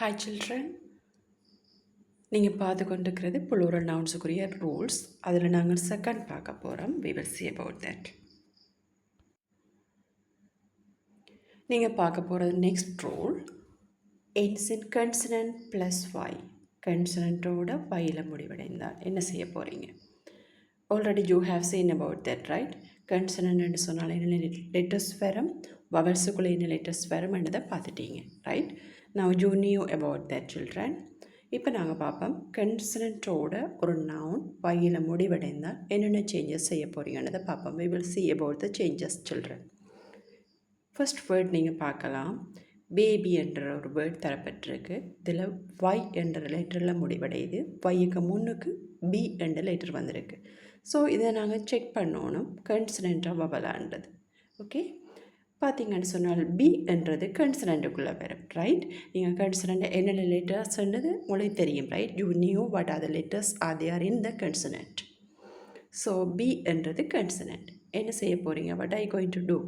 Hi children, நீங்கள் பார்த்து கொண்டிருக்கிறது plural nounsக்குரிய rules. அதில் நாங்கள் செகண்ட் பார்க்க போகிறோம். We will see about that. நீங்கள் பார்க்க போகிறது next rule. Ends in consonant plus y. கன்சனண்ட்டோட yல முடிவடைந்தால் என்ன செய்ய போகிறீங்க? Already you have seen about that, right? கன்சனண்ட் என்று சொன்னால் என்ன லெட்டர்ஸ் வரும், வவல்ஸுக்குள்ளே என்ன லெட்டர்ஸ் வரும் என்றதை பார்த்துட்டீங்க, right? Now you knew about that children. இப்போ நாங்கள் பார்ப்போம் கன்சனண்ட்டோட ஒரு நவுன் வயில முடிவடைந்தால் என்னென்ன சேஞ்சஸ் செய்ய போகிறீங்கன்றதை பார்ப்போம். we will see about the changes children. First word நீங்கள் பார்க்கலாம், பேபி என்ற ஒரு வேர்ட் தரப்பட்டிருக்கு. இதில் ஒய் என்ற லெட்டரில் முடிவடையுது, ஒய்க்கு முன்னுக்கு பி என்ற லெட்டர் வந்திருக்கு. ஸோ இதை நாங்கள் செக் பண்ணணும் கன்சனண்ட்டாக வவலான்றது. ஓகே, பார்த்தீங்கன்னு சொன்னால் பி என்றது கன்சனண்ட்டுக்குள்ளே வரும், ரைட்? நீங்கள் கன்சனண்ட் என்னென்ன லெட்டர்ஸ்ன்றது உங்களுக்கு தெரியும், right? You knew what are the letters are they are in the consonant. So B என்றது கன்சனண்ட். என்ன செய்ய போகிறீங்க? What I going to do?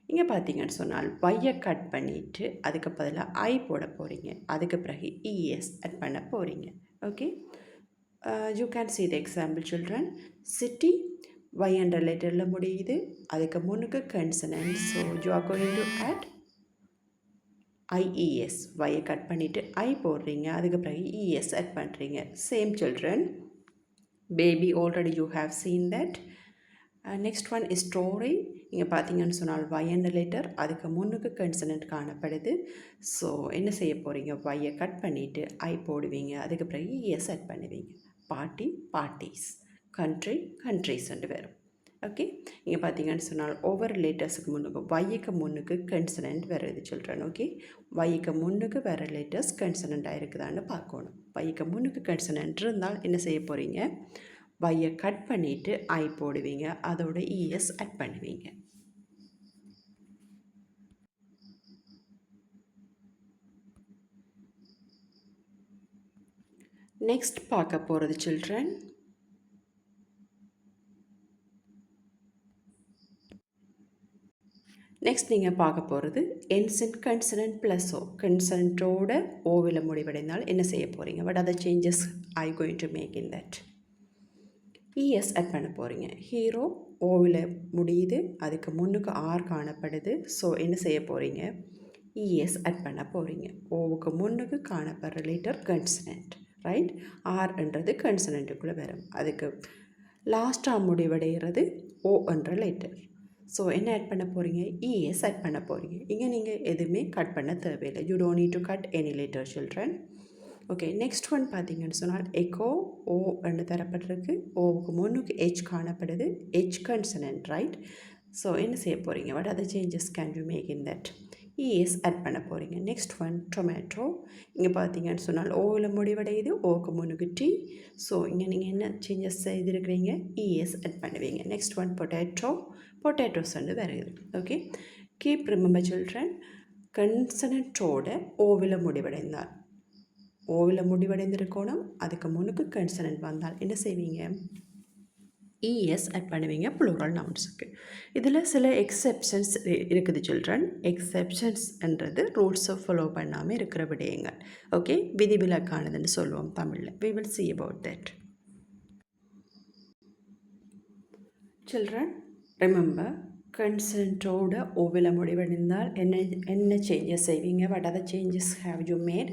இங்கே பார்த்தீங்கன்னு சொன்னால் ஒய்யை கட் பண்ணிவிட்டு அதுக்கு பதிலாக ஐ போட போகிறீங்க, அதுக்கு பிறகு இஎஸ் அட் பண்ண போகிறீங்க. Okay, you can see the example children. City y என்ற லெட்டரில் முடியுது, அதுக்கு முன்னுக்கு consonant. So you are going to add IES. ஒய்யை கட் பண்ணிவிட்டு ஐ போடுறீங்க, அதுக்கு பிறகு இஎஸ் ஆட் பண்ணுறீங்க. Same children. Baby already you have seen that. Next one is story. இங்கே பார்த்தீங்கன்னு சொன்னால் ஒய் என்ற லெட்டர், அதுக்கு முன்னுக்கு கன்சனன்ட் காணப்படுது. ஸோ என்ன செய்ய போகிறீங்க? ஒய்யை கட் பண்ணிவிட்டு ஐ போடுவீங்க, அதுக்கு பிறகு இஎஸ் ஆட் பண்ணுவீங்க. பார்ட்டி பார்ட்டிஸ், கண்ட்ரி கண்ட்ரிஸ்ன்னு வரும். ஓகே, இங்கே பார்த்தீங்கன்னு சொன்னால் ஒவ்வொரு லெட்டர்ஸுக்கு முன்னுக்கு ஒய்க்கு முன்னுக்கு கன்சனண்ட் வருது சில்ட்ரன். ஓகே, ஒய்க்கு முன்னுக்கு வர லெட்டர்ஸ் கன்சனண்ட்டாக இருக்குதான்னு பார்க்கணும். ஒய்க்கு முன்னுக்கு கன்சனண்ட் இருந்தால் என்ன செய்ய போகிறீங்க? ஒய்யை கட் பண்ணிவிட்டு ஐ போடுவீங்க, அதோட இஎஸ் ஆட் பண்ணுவீங்க. நெக்ஸ்ட் பார்க்க போகிறது சில்ட்ரன், நெக்ஸ்ட் நீங்கள் பார்க்க போகிறது ends in consonant plus O. கன்சனண்ட்டோட ஓவில் முடிவடைந்தால் என்ன செய்ய போகிறீங்க? What are the changes I going to make in that? ES add பண்ண போகிறீங்க. ஹீரோ ஓவில் முடியுது, அதுக்கு முன்னுக்கு ஆர் காணப்படுது. ஸோ என்ன செய்ய போகிறீங்க? இஎஸ் ஆட் பண்ண போகிறீங்க. ஓவுக்கு முன்னுக்கு காணப்படுற லெட்டர் கன்சனண்ட், ரைட்? ஆர்ன்றது கன்சனண்ட்டுக்குள்ளே வரும், அதுக்கு லாஸ்ட்டாக முடிவடைகிறது ஓ என்ற லெட்டர். ஸோ என்ன ஆட் பண்ண போகிறீங்க? இஎஸ் ஆட் பண்ண போகிறீங்க. இங்கே நீங்கள் எதுவுமே கட் பண்ண தேவையில்லை. You don't need to cut any letter children. Okay, next one பார்த்தீங்கன்னு சொன்னால் எக்கோ. ஓ என்று தரப்பட்டிருக்கு, ஓவுக்கு முன்னுக்கு ஹெச் காணப்படுது, ஹெச் கன்சனன்ட், ரைட்? ஸோ என்ன செய்ய போகிறீங்க? What are the changes can you make in that? ES add பண்ண போகிறீங்க. Next one tomato. இங்கே பார்த்தீங்கன்னு சொன்னால் ஓவில் முடிவடையுது, ஓவுக்கு முன்னுக்கு டி. ஸோ இங்கே நீங்கள் என்ன சேஞ்சஸ் செய்திருக்கிறீங்க? இஎஸ் ஆட் பண்ணுவீங்க. Next one potato. பொட்டேட்டோஸ் வந்து வருது. ஓகே, கீப் ரிமெம்பர் சில்ட்ரன், கன்சனண்ட்டோட ஓவில் முடிவடைந்தால், ஓவில் முடிவடைந்திருக்கணும், அதுக்கு முன்னுக்கு கன்சனண்ட் வந்தால் என்ன செய்வீங்க? இஎஸ் ஆட் பண்ணுவீங்க ப்ளூரல் நவுன்ஸுக்கு. இதில் சில எக்ஸெப்ஷன்ஸ் இருக்குது சில்ட்ரன். எக்ஸெப்ஷன்ஸ்ன்றது ரூல்ஸை ஃபாலோ பண்ணாமல் இருக்கிற விடயங்கள். ஓகே, விதிவிலக்கானதுன்னு சொல்லுவோம் தமிழில். we will see about that. Children remember, கன்சனண்ட்டோட ஓவில் முடிவடைந்தால் என்ன சேஞ்சஸ் செய்வீங்க? What are the changes have you made?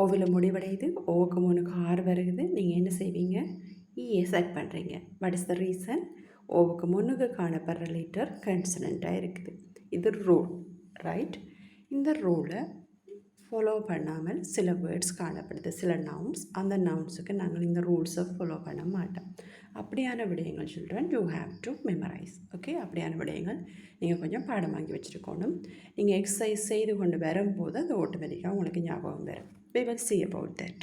ஓவில் முடிவடையுது, ஓவுக்கு முன்னுக்கு ஆர் வருது, நீங்கள் என்ன செய்வீங்க? இஎஸ் ஆட் பண்ணுறீங்க. What is the reason? ஓவுக்கு முன்னுக்கு காணப்படுற லெட்டர் கன்சனண்ட்டாக இருக்குது. இது ரூல், ரைட்? இந்த ரூலை ஃபாலோ பண்ணாமல் சில வேர்ட்ஸ் காணப்படுது, சில நவுன்ஸ். அந்த நவுன்ஸுக்கு நாங்கள் இந்த ரூல்ஸை ஃபாலோ பண்ண மாட்டோம். அப்படியான விடயங்கள் children you have to memorise. Okay, அப்படியான விடயங்கள் நீங்கள் கொஞ்சம் பாடம் வாங்கி வச்சுருக்கணும். நீங்கள் எக்ஸசைஸ் செய்து கொண்டு வரும்போது அது ஆட்டோமேட்டிக்காக உங்களுக்கு ஞாபகம் வரும். we will see about that.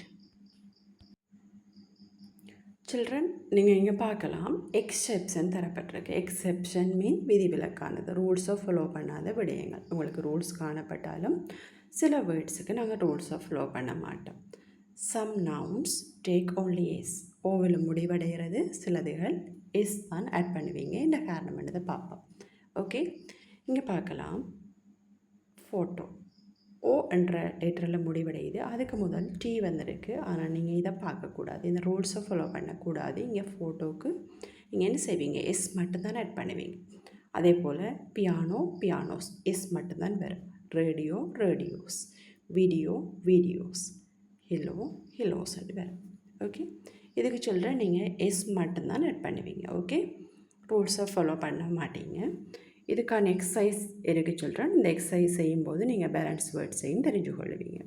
Children, நீங்கள் இங்கே பார்க்கலாம் எக்ஸெப்ஷன் தரப்பட்டிருக்கு. எக்ஸெப்ஷன் மீன் விதிவிலக்கானது, ரூல்ஸை ஃபாலோ பண்ணாத விடயங்கள். உங்களுக்கு ரூல்ஸ் காணப்பட்டாலும் சில வேர்ட்ஸுக்கு நாங்கள் ரூல்ஸை ஃபாலோ பண்ண மாட்டோம். Some nouns take only S. ஓவில் முடிவடைகிறது, சிலதுகள் எஸ் தான் ஆட் பண்ணுவீங்க. இந்த காரணம் என்னதை பார்ப்போம். ஓகே, இங்கே பார்க்கலாம் ஃபோட்டோ. ஓ என்ற லெட்டரில் முடிவடையுது. அதுக்கு முதல் டி வந்திருக்கு. ஆனால் நீங்கள் இதை பார்க்கக்கூடாது, இந்த ரூல்ஸை ஃபாலோ பண்ணக்கூடாது. இங்கே ஃபோட்டோவுக்கு நீங்கள் என்ன செய்வீங்க, எஸ் மட்டும்தான் ஆட் பண்ணுவீங்க. அதே போல் பியானோ பியானோஸ் எஸ் மட்டும்தான் வரும். ரேடியோ ரேடியோஸ், வீடியோ வீடியோஸ், ஹிலோ ஹிலோஸ் வரும். ஓகே, இதுக்கு சொல்கிறேன் நீங்கள் எஸ் மட்டும்தான் ஆட் பண்ணுவீங்க. ஓகே, ரூல்ஸை ஃபாலோ பண்ண மாட்டீங்க. இதுக்கான எக்ஸசைஸ் எடுக்க சொல்கிறேன். இந்த எக்ஸசைஸ் செய்யும்போது நீங்கள் பேலன்ஸ் வேர்ட்ஸையும் தெரிஞ்சு கொள்வீங்க.